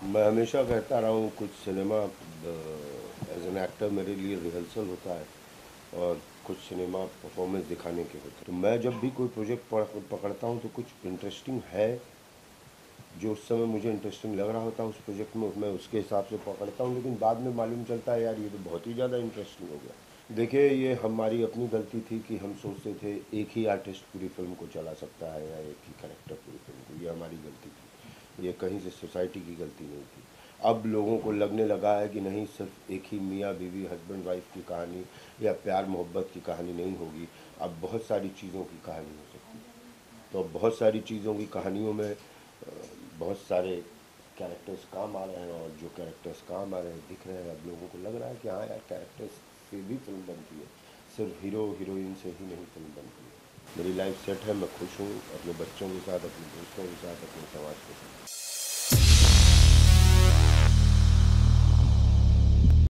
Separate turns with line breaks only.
मैं हमेशा कहता रहा हूँ कुछ सिनेमा एज एन एक्टर मेरे लिए रिहर्सल होता है और कुछ सिनेमा परफॉर्मेंस दिखाने के होते हैं। तो मैं जब भी कोई प्रोजेक्ट पकड़ता हूँ तो कुछ इंटरेस्टिंग है जो उस समय मुझे इंटरेस्टिंग लग रहा होता है उस प्रोजेक्ट में, मैं उसके हिसाब से पकड़ता हूँ, लेकिन बाद में मालूम चलता है यार ये तो बहुत ही ज़्यादा इंटरेस्टिंग हो गया। देखिए, ये हमारी अपनी गलती थी कि हम सोचते थे एक ही आर्टिस्ट पूरी फिल्म को चला सकता है या एक ही करेक्टर पूरी फिल्म को, ये हमारी गलती थी, ये कहीं से सोसाइटी की गलती नहीं थी। अब लोगों को लगने लगा है कि नहीं, सिर्फ एक ही मियाँ बीवी हस्बैंड वाइफ की कहानी या प्यार मोहब्बत की कहानी नहीं होगी, अब बहुत सारी चीज़ों की कहानी हो सकती है। तो अब बहुत सारी चीज़ों की कहानियों में बहुत सारे कैरेक्टर्स काम आ रहे हैं, और जो कैरेक्टर्स काम आ रहे हैं दिख रहे हैं, अब लोगों को लग रहा है कि हाँ यार, कैरेक्टर्स से भी फिल्म बनती है, सिर्फ हीरो हीरोइन से ही नहीं फिल्म बनती है। मेरी लाइफ सेट है, मैं खुश हूँ अपने बच्चों के साथ, अपने दोस्तों के साथ, अपने समाज के साथ।